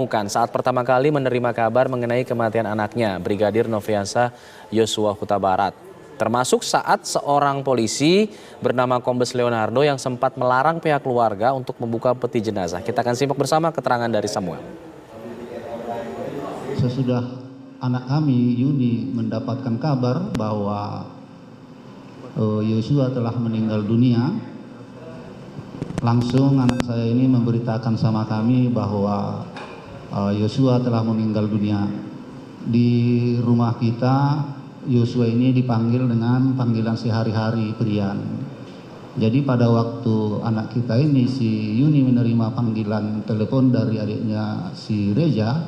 Saat pertama kali menerima kabar mengenai kematian anaknya, Brigadir Nofriansah Yosua Huta Barat. Termasuk saat seorang polisi bernama Kombes Leonardo yang sempat melarang pihak keluarga untuk membuka peti jenazah. Kita akan simak bersama keterangan dari Samuel. Sesudah anak kami Yuni mendapatkan kabar bahwa Yosua telah meninggal dunia, langsung anak saya ini memberitakan sama kami bahwa Yosua telah meninggal dunia. Di rumah kita Yosua ini dipanggil dengan panggilan sehari-hari Prian. Jadi pada waktu anak kita ini si Yuni menerima panggilan telepon dari adiknya si Reza,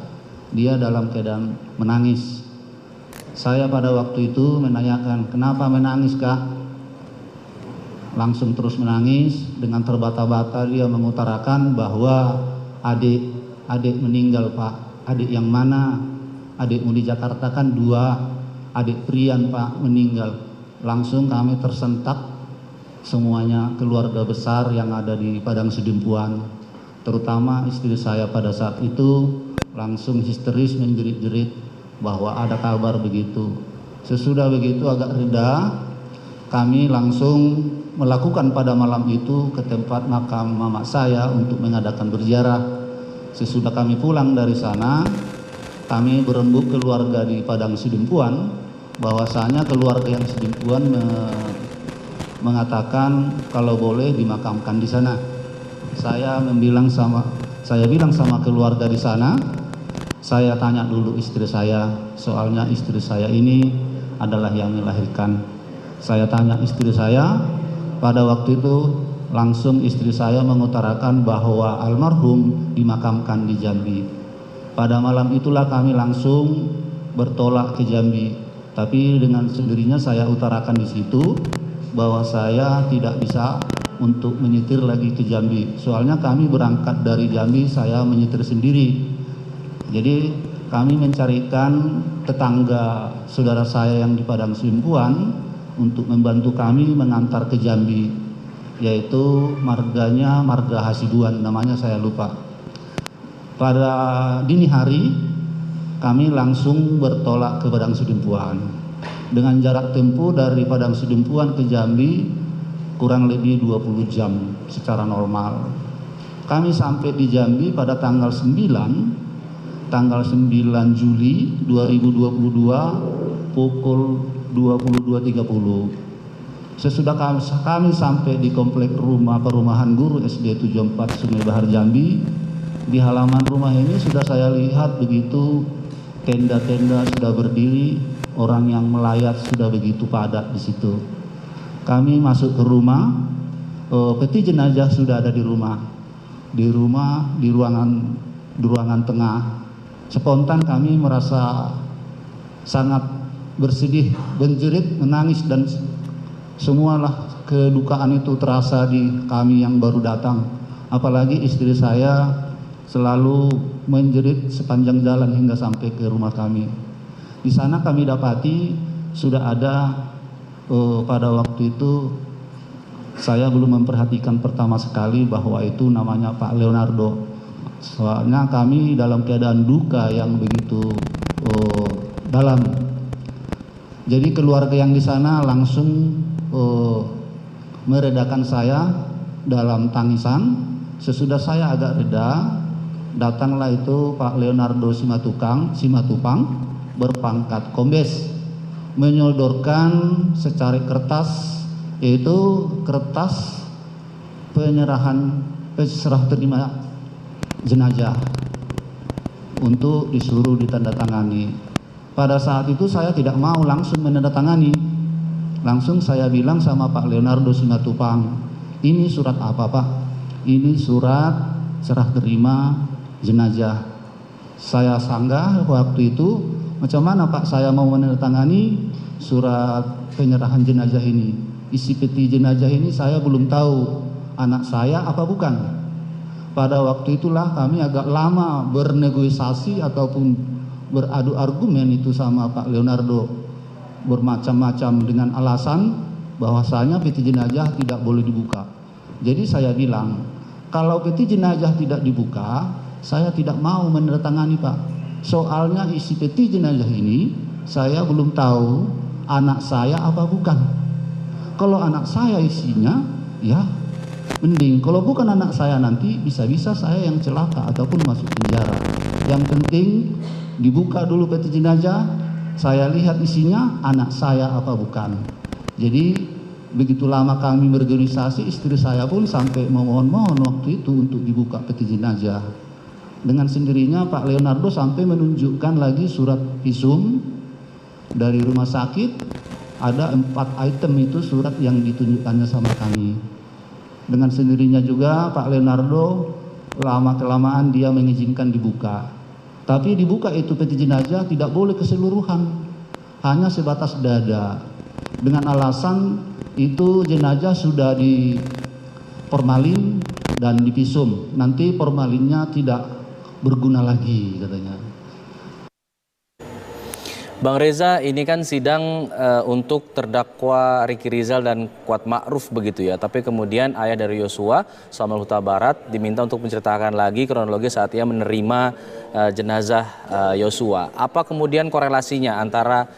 dia dalam keadaan menangis. Saya pada waktu itu menanyakan, kenapa menangis kak? Langsung terus menangis, dengan terbata-bata dia mengutarakan bahwa adik meninggal pak. Adik yang mana? Adikmu di Jakarta kan 2, adik Prian pak meninggal. Langsung kami tersentak semuanya, keluarga besar yang ada di Padang Sidempuan, terutama istri saya pada saat itu langsung histeris menjerit-jerit bahwa ada kabar begitu. Sesudah begitu agak reda, kami langsung melakukan pada malam itu ke tempat makam mama saya untuk mengadakan berziarah. Sesudah kami pulang dari sana, kami berembuk keluarga di Padang Sidempuan, bahwasanya keluarga yang Sidempuan mengatakan kalau boleh dimakamkan di sana. Saya bilang sama keluarga di sana, saya tanya dulu istri saya, soalnya istri saya ini adalah yang melahirkan. Saya tanya istri saya, pada waktu itu langsung istri saya mengutarakan bahwa almarhum dimakamkan di Jambi. Pada malam itulah kami langsung bertolak ke Jambi. Tapi dengan sendirinya saya utarakan di situ bahwa saya tidak bisa untuk menyetir lagi ke Jambi. Soalnya kami berangkat dari Jambi, saya menyetir sendiri. Jadi kami mencarikan tetangga saudara saya yang di Padang Sidempuan untuk membantu kami mengantar ke Jambi, yaitu marganya marga Hasibuan, namanya saya lupa. Pada dini hari kami langsung bertolak ke Padang Sidempuan. Dengan jarak tempuh dari Padang Sidempuan ke Jambi kurang lebih 20 jam secara normal. Kami sampai di Jambi pada tanggal 9 Juli 2022 pukul 22.30. Sesudah kami sampai di komplek perumahan guru SD 74 Sungai Bahar Jambi, di halaman rumah ini sudah saya lihat begitu tenda-tenda sudah berdiri, orang yang melayat sudah begitu padat di situ. Kami masuk ke rumah, peti jenazah sudah ada di rumah. Di ruangan tengah. Spontan kami merasa sangat bersedih, menjerit, menangis, dan semualah kedukaan itu terasa di kami yang baru datang. Apalagi istri saya selalu menjerit sepanjang jalan hingga sampai ke rumah kami. Di sana kami dapati sudah ada pada waktu itu saya belum memperhatikan pertama sekali bahwa itu namanya Pak Leonardo. Soalnya kami dalam keadaan duka yang begitu dalam. Jadi keluarga yang di sana langsung meredakan saya dalam tangisan. Sesudah saya agak reda, datanglah itu Pak Leonardo Simatupang berpangkat kombes, menyodorkan secari kertas, yaitu kertas serah terima jenazah untuk disuruh ditandatangani. Pada saat itu saya tidak mau langsung menandatangani. Langsung saya bilang sama Pak Leonardo Simatupang, ini surat apa Pak? Ini surat serah terima jenazah. Saya sanggah waktu itu, macam mana Pak saya mau menandatangani surat penyerahan jenazah ini? Isi peti jenazah ini saya belum tahu anak saya apa bukan. Pada waktu itulah kami agak lama bernegosiasi ataupun beradu argumen itu sama Pak Leonardo, bermacam-macam dengan alasan bahwasanya peti jenazah tidak boleh dibuka. Jadi saya bilang, kalau peti jenazah tidak dibuka, Saya tidak mau menandatangani, Pak. Soalnya isi peti jenazah ini saya belum tahu anak saya apa bukan. Kalau anak saya isinya, ya mending. Kalau bukan anak saya, nanti bisa-bisa saya yang celaka ataupun masuk penjara. Yang penting dibuka dulu peti jenazah, saya lihat isinya anak saya apa bukan. Jadi begitu lama kami berorganisasi, istri saya pun sampai memohon-mohon waktu itu untuk dibuka peti jenazah. Dengan sendirinya Pak Leonardo sampai menunjukkan lagi surat visum dari rumah sakit. Ada 4 item itu surat yang ditunjukkannya sama kami. Dengan sendirinya juga Pak Leonardo lama-kelamaan dia mengizinkan dibuka. Tapi dibuka itu peti jenazah tidak boleh keseluruhan, hanya sebatas dada. Dengan alasan itu jenazah sudah diformalin dan divisum, nanti formalinnya tidak berguna lagi katanya. Bang Reza, ini kan sidang untuk terdakwa Ricky Rizal dan Kuat Ma'ruf begitu ya. Tapi kemudian ayah dari Yosua, Samuel Huta Barat, diminta untuk menceritakan lagi kronologi saat ia menerima jenazah Yosua. Apa kemudian korelasinya antara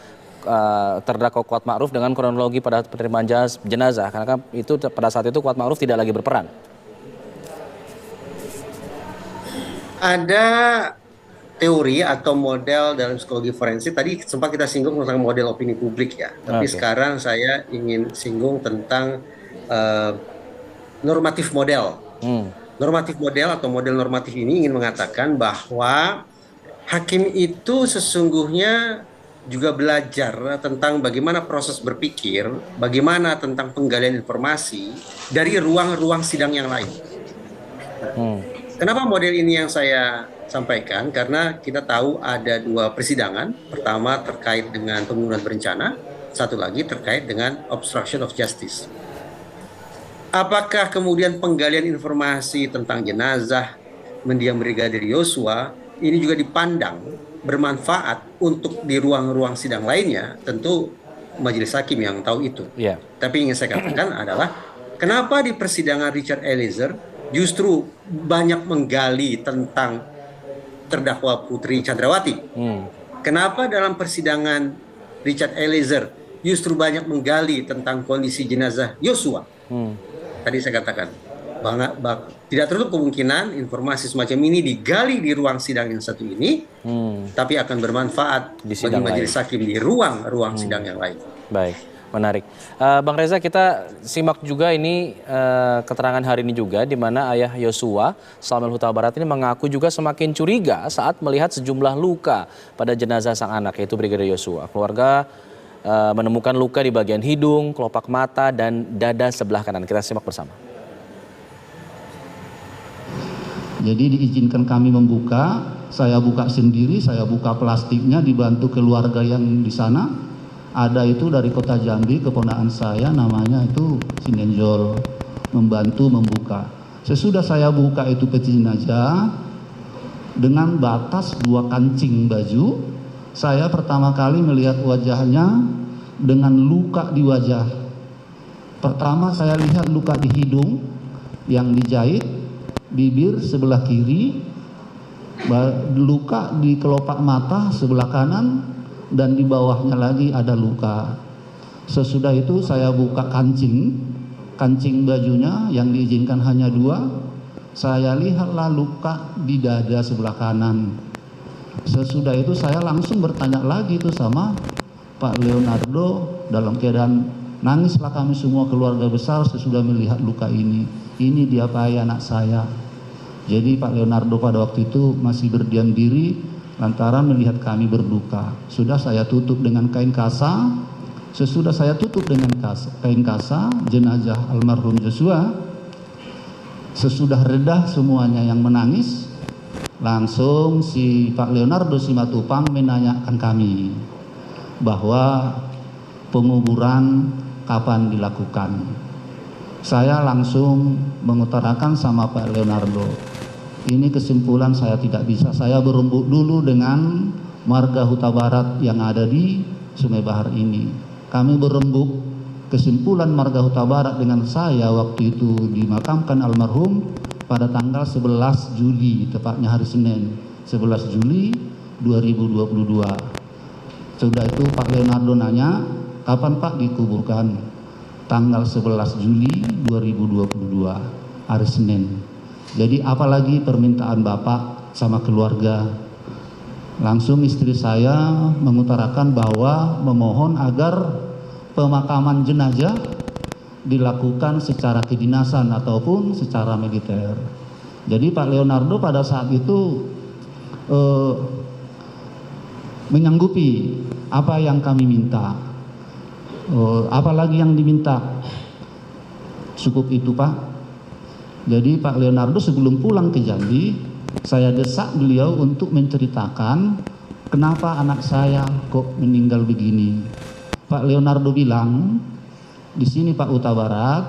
terdakwa Kuat Ma'ruf dengan kronologi pada penerimaan jenazah? Karena kan itu pada saat itu Kuat Ma'ruf tidak lagi berperan. Ada teori atau model dalam psikologi forensik, tadi sempat kita singgung tentang model opini publik ya, tapi sekarang saya ingin singgung tentang normatif model. Normatif model atau model normatif ini ingin mengatakan bahwa hakim itu sesungguhnya juga belajar tentang bagaimana proses berpikir, bagaimana tentang penggalian informasi dari ruang-ruang sidang yang lain. Kenapa model ini yang saya sampaikan? Karena kita tahu ada 2 persidangan. Pertama terkait dengan pembunuhan berencana, satu lagi terkait dengan obstruction of justice. Apakah kemudian penggalian informasi tentang jenazah mendiang Brigadir Yosua ini juga dipandang bermanfaat untuk di ruang-ruang sidang lainnya? Tentu majelis hakim yang tahu itu. Tapi ingin saya katakan adalah kenapa di persidangan Richard Eliezer justru banyak menggali tentang terdakwa Putri Chandrawati. Kenapa dalam persidangan Richard Eliezer justru banyak menggali tentang kondisi jenazah Yosua? Tadi saya katakan, tidak tertutup kemungkinan informasi semacam ini digali di ruang sidang yang satu ini, tapi akan bermanfaat bagi majelis hakim di ruang-ruang sidang yang lain. Baik, menarik. Bang Reza, kita simak juga ini keterangan hari ini juga di mana ayah Yosua, Samuel Huta Barat ini mengaku juga semakin curiga saat melihat sejumlah luka pada jenazah sang anak, yaitu Brigadir Yosua. Keluarga menemukan luka di bagian hidung, kelopak mata, dan dada sebelah kanan. Kita simak bersama. Jadi diizinkan kami membuka, saya buka sendiri, saya buka plastiknya dibantu keluarga yang di sana. Ada itu dari Kota Jambi, keponakan saya namanya itu Sinenjol, membantu membuka. Sesudah saya buka itu peti jenazah dengan batas 2 kancing baju, saya pertama kali melihat wajahnya dengan luka di wajah. Pertama saya lihat luka di hidung yang dijahit, bibir sebelah kiri, luka di kelopak mata sebelah kanan, dan di bawahnya lagi ada luka. Sesudah itu saya buka kancing bajunya yang diizinkan hanya 2. Saya lihatlah luka di dada sebelah kanan. Sesudah itu saya langsung bertanya lagi itu sama Pak Leonardo, dalam keadaan nangislah kami semua keluarga besar sesudah melihat luka ini. Ini diapai anak saya. Jadi Pak Leonardo pada waktu itu masih berdiam diri lantaran melihat kami berduka. Sudah saya tutup dengan kain kasa. Sesudah saya tutup dengan kain kasa jenazah almarhum Joshua, sesudah reda semuanya yang menangis, langsung si Pak Leonardo Simatupang menanyakan kami bahwa penguburan kapan dilakukan. Saya langsung mengutarakan sama Pak Leonardo, ini kesimpulan saya tidak bisa. Saya berembuk dulu dengan marga Huta Barat yang ada di Sungai Bahar ini. Kami berembuk kesimpulan marga Huta Barat dengan saya waktu itu dimakamkan almarhum pada tanggal 11 Juli, tepatnya hari Senin, 11 Juli 2022. Sudah itu Pak Leonardo nanya, kapan Pak dikuburkan? Tanggal 11 Juli 2022, hari Senin. Jadi apalagi permintaan Bapak sama keluarga. Langsung istri saya mengutarakan bahwa memohon agar pemakaman jenazah dilakukan secara kedinasan ataupun secara militer. Jadi Pak Leonardo pada saat itu menyanggupi apa yang kami minta. Apalagi yang diminta, cukup itu Pak. Jadi Pak Leonardo sebelum pulang ke Jambi, saya desak beliau untuk menceritakan kenapa anak saya kok meninggal begini. Pak Leonardo bilang, di sini Pak Huta Barat,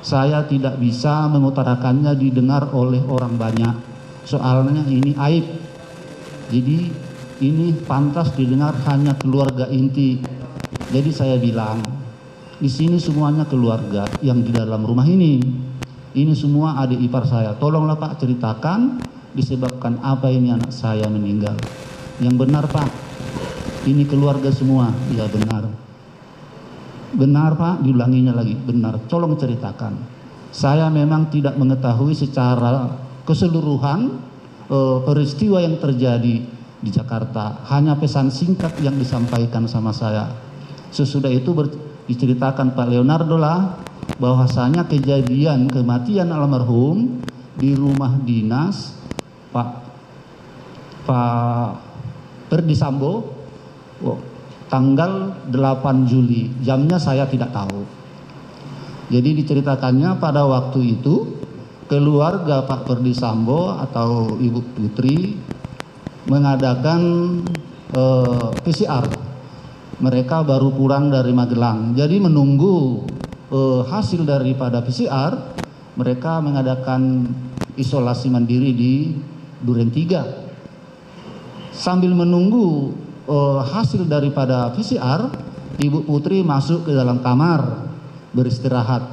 saya tidak bisa mengutarakannya didengar oleh orang banyak. Soalnya ini aib. Jadi ini pantas didengar hanya keluarga inti. Jadi saya bilang, di sini semuanya keluarga yang di dalam rumah ini. Ini semua adik ipar saya. Tolonglah Pak ceritakan disebabkan apa ini anak saya meninggal. Yang benar Pak, ini keluarga semua. Ya benar. Benar Pak, diulanginya lagi. Benar, tolong ceritakan. Saya memang tidak mengetahui secara keseluruhan peristiwa yang terjadi di Jakarta. Hanya pesan singkat yang disampaikan sama saya. Sesudah itu diceritakan Pak Leonardo lah bahwasanya kejadian kematian almarhum di rumah dinas Pak Ferdi Sambo tanggal 8 Juli. Jamnya saya tidak tahu. Jadi diceritakannya pada waktu itu keluarga Pak Ferdi Sambo atau Ibu Putri mengadakan PCR. Mereka baru pulang dari Magelang. Jadi menunggu hasil daripada PCR, mereka mengadakan isolasi mandiri di Duren 3. Sambil menunggu hasil daripada PCR, Ibu Putri masuk ke dalam kamar beristirahat.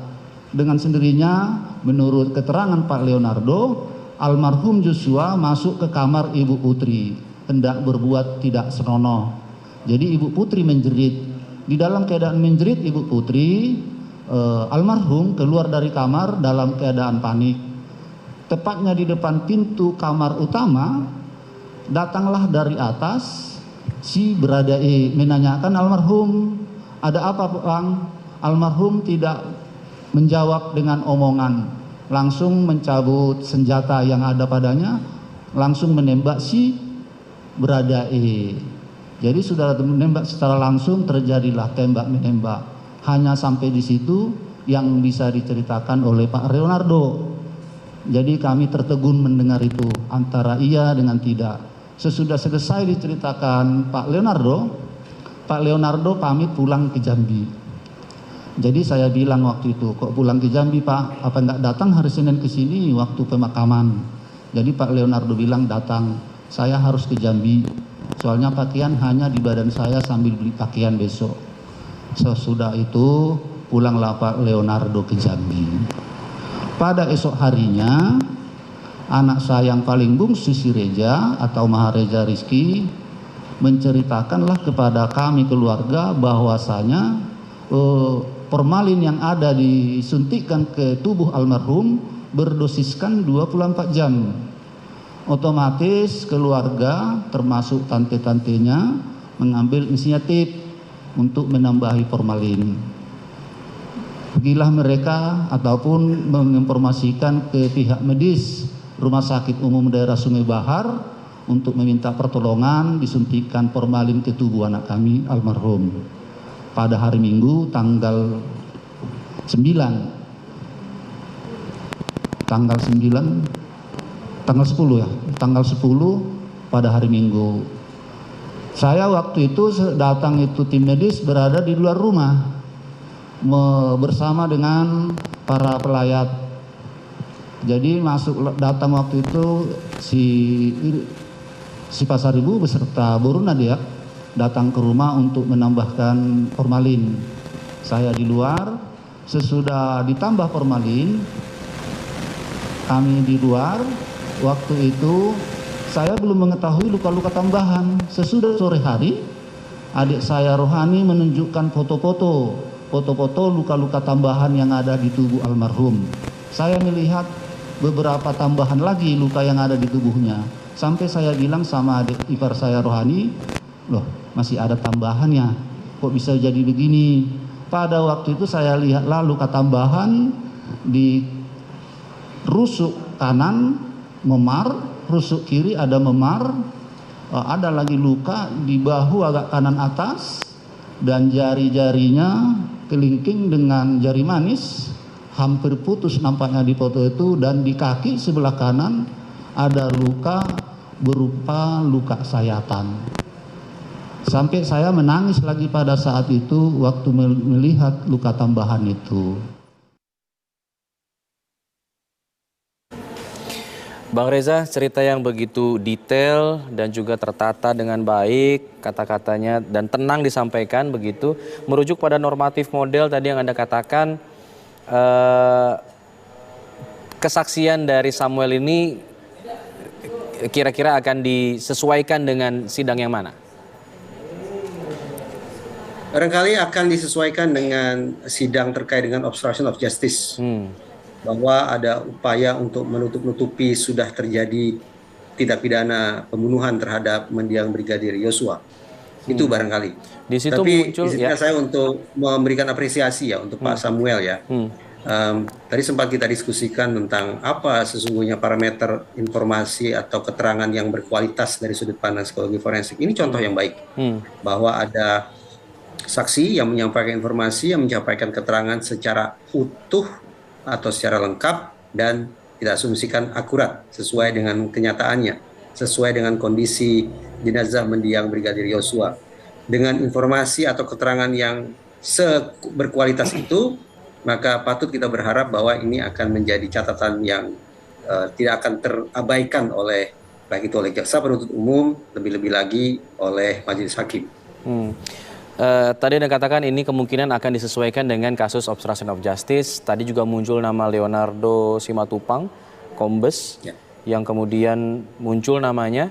Dengan sendirinya, menurut keterangan Pak Leonardo, almarhum Joshua masuk ke kamar Ibu Putri, hendak berbuat tidak senonoh. Jadi Ibu Putri menjerit. Di dalam keadaan menjerit Ibu Putri, almarhum keluar dari kamar dalam keadaan panik. Tepatnya di depan pintu kamar utama, datanglah dari atas si Beradae menanyakan almarhum, ada apa Bang? Almarhum tidak menjawab dengan omongan, langsung mencabut senjata yang ada padanya, langsung menembak si Beradae. Jadi sudah menembak secara langsung, terjadilah tembak menembak. Hanya sampai di situ yang bisa diceritakan oleh Pak Leonardo. Jadi kami tertegun mendengar itu antara iya dengan tidak. Sesudah selesai diceritakan Pak Leonardo pamit pulang ke Jambi. Jadi saya bilang waktu itu, kok pulang ke Jambi Pak? Apa enggak datang hari Senin ke sini waktu pemakaman? Jadi Pak Leonardo bilang datang. Saya harus ke Jambi. Soalnya pakaian hanya di badan saya sambil beli pakaian besok. Sesudah itu pulanglah Pak Leonardo ke Jambi. Pada esok harinya, anak saya yang paling bungsu si Reja atau Mahareja Rizky menceritakanlah kepada kami keluarga bahwasanya formalin yang ada disuntikkan ke tubuh almarhum berdosiskan 24 jam. Otomatis keluarga termasuk tante-tantenya mengambil inisiatif untuk menambahi formalin. Pergilah mereka ataupun menginformasikan ke pihak medis Rumah Sakit Umum Daerah Sungai Bahar untuk meminta pertolongan disuntikan formalin ke tubuh anak kami almarhum. Pada hari Minggu tanggal 10 pada hari Minggu. Saya waktu itu datang itu tim medis berada di luar rumah bersama dengan para pelayat. Jadi datang waktu itu si Pasar Ibu beserta Bu Nadia datang ke rumah untuk menambahkan formalin. Saya di luar, sesudah ditambah formalin, kami di luar. Waktu itu saya belum mengetahui luka-luka tambahan. Sesudah sore hari, adik saya Rohani menunjukkan foto-foto luka-luka tambahan yang ada di tubuh almarhum. Saya melihat beberapa tambahan lagi luka yang ada di tubuhnya. Sampai saya bilang sama adik ipar saya Rohani, loh masih ada tambahannya, kok bisa jadi begini. Pada waktu itu saya lihatlah luka tambahan di rusuk kanan memar, rusuk kiri ada memar, ada lagi luka di bahu agak kanan atas, dan jari-jarinya kelingking dengan jari manis hampir putus nampaknya di foto itu, dan di kaki sebelah kanan ada luka berupa luka sayatan. Sampai saya menangis lagi pada saat itu waktu melihat luka tambahan itu. Bang Reza, cerita yang begitu detail dan juga tertata dengan baik, kata-katanya dan tenang disampaikan begitu, merujuk pada normatif model tadi yang Anda katakan, kesaksian dari Samuel ini kira-kira akan disesuaikan dengan sidang yang mana? Barangkali akan disesuaikan dengan sidang terkait dengan obstruction of justice. Bahwa ada upaya untuk menutup-nutupi sudah terjadi tindak pidana pembunuhan terhadap mendiang Brigadir Yosua. Itu barangkali. Di situ tapi muncul, izinkan saya untuk memberikan apresiasi ya untuk Pak Samuel ya. Tadi sempat kita diskusikan tentang apa sesungguhnya parameter informasi atau keterangan yang berkualitas dari sudut pandang psikologi forensik. Ini contoh yang baik. Bahwa ada saksi yang menyampaikan informasi, yang menyampaikan keterangan secara utuh atau secara lengkap dan tidak asumsikan akurat sesuai dengan kenyataannya, sesuai dengan kondisi jenazah mendiang Brigadir Yosua. Dengan informasi atau keterangan yang berkualitas itu, maka patut kita berharap bahwa ini akan menjadi catatan yang tidak akan terabaikan oleh baik itu oleh jaksa penuntut umum, lebih-lebih lagi oleh majelis hakim. Tadi Anda katakan ini kemungkinan akan disesuaikan dengan kasus obstruction of justice. Tadi juga muncul nama Leonardo Simatupang, Kombes, yang kemudian muncul namanya.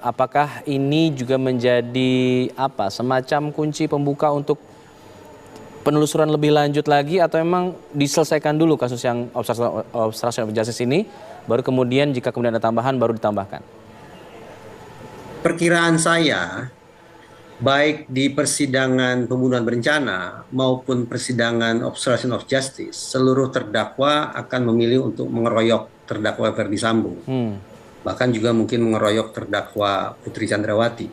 Apakah ini juga menjadi semacam kunci pembuka untuk penelusuran lebih lanjut lagi, atau memang diselesaikan dulu kasus yang obstruction of justice ini, baru kemudian jika kemudian ada tambahan baru ditambahkan? Perkiraan saya, baik di persidangan pembunuhan berencana maupun persidangan obstruction of justice, seluruh terdakwa akan memilih untuk mengeroyok terdakwa Ferdi Sambo. Bahkan juga mungkin mengeroyok terdakwa Putri Chandrawati.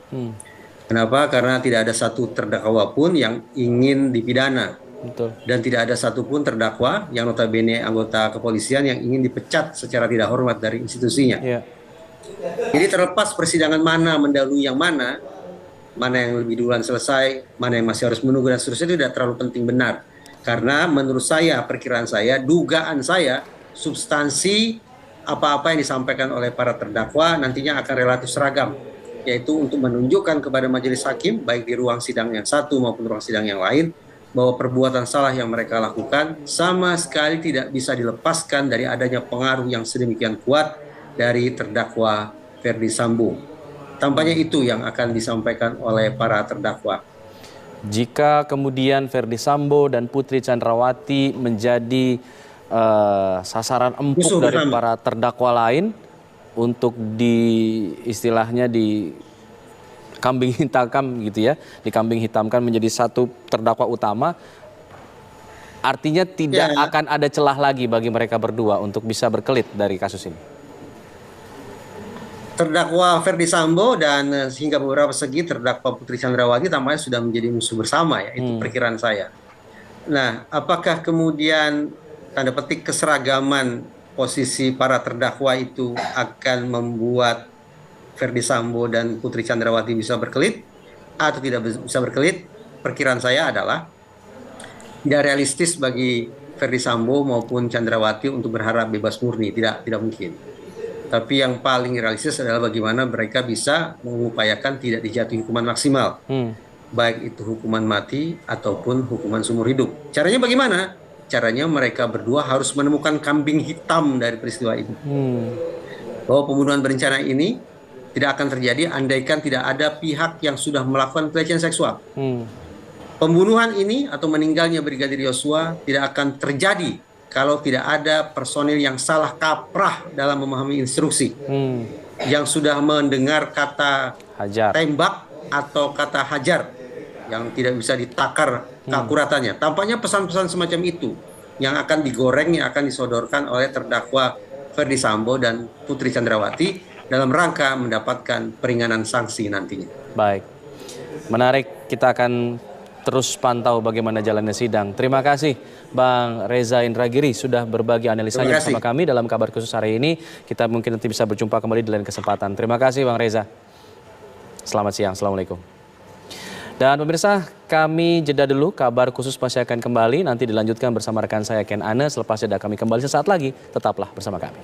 Kenapa? Karena tidak ada satu terdakwa pun yang ingin dipidana. Betul. Dan tidak ada satupun terdakwa yang notabene anggota kepolisian yang ingin dipecat secara tidak hormat dari institusinya. Jadi terlepas persidangan mana mendahului yang mana yang lebih duluan selesai, mana yang masih harus menunggu dan seterusnya, itu tidak terlalu penting benar. Karena menurut saya, perkiraan saya, dugaan saya, substansi apa-apa yang disampaikan oleh para terdakwa nantinya akan relatif seragam, yaitu untuk menunjukkan kepada majelis hakim, baik di ruang sidang yang satu maupun ruang sidang yang lain, bahwa perbuatan salah yang mereka lakukan sama sekali tidak bisa dilepaskan dari adanya pengaruh yang sedemikian kuat dari terdakwa Ferdi Sambo. Tampaknya itu yang akan disampaikan oleh para terdakwa. Jika kemudian Ferdi Sambo dan Putri Chandrawati menjadi sasaran empuk dari para terdakwa lain untuk istilahnya di kambing hitamkan gitu ya, dikambing hitamkan menjadi satu terdakwa utama, artinya tidak akan ada celah lagi bagi mereka berdua untuk bisa berkelit dari kasus ini. Terdakwa Ferdi Sambo dan hingga beberapa segi terdakwa Putri Chandrawati tampaknya sudah menjadi musuh bersama ya, itu perkiraan saya. Nah, apakah kemudian tanda petik keseragaman posisi para terdakwa itu akan membuat Ferdi Sambo dan Putri Chandrawati bisa berkelit atau tidak bisa berkelit? Perkiraan saya adalah tidak realistis bagi Ferdi Sambo maupun Chandrawati untuk berharap bebas murni, tidak mungkin. Tapi yang paling realistis adalah bagaimana mereka bisa mengupayakan tidak dijatuhi hukuman maksimal. Baik itu hukuman mati ataupun hukuman seumur hidup. Caranya bagaimana? caranya mereka berdua harus menemukan kambing hitam dari peristiwa ini. Bahwa pembunuhan berencana ini tidak akan terjadi andaikan tidak ada pihak yang sudah melakukan pelecehan seksual. Pembunuhan ini atau meninggalnya Brigadir Yosua tidak akan terjadi kalau tidak ada personil yang salah kaprah dalam memahami instruksi. Yang sudah mendengar kata Hajar. tembak atau kata hajar yang tidak bisa ditakar keakuratannya. Tampaknya pesan-pesan semacam itu yang akan digoreng, yang akan disodorkan oleh terdakwa Ferdy Sambo dan Putri Chandrawati dalam rangka mendapatkan peringanan sanksi nantinya. Baik, menarik. Kita akan terus pantau bagaimana jalannya sidang. Terima kasih Bang Reza Indragiri sudah berbagi analisanya bersama kami dalam Kabar Khusus hari ini. Kita mungkin nanti bisa berjumpa kembali di lain kesempatan. Terima kasih Bang Reza. Selamat siang, Assalamualaikum. Dan pemirsa, kami jeda dulu. Kabar Khusus masih akan kembali. Nanti dilanjutkan bersama rekan saya Ken Ane. Selepas jeda kami kembali sesaat lagi. Tetaplah bersama kami.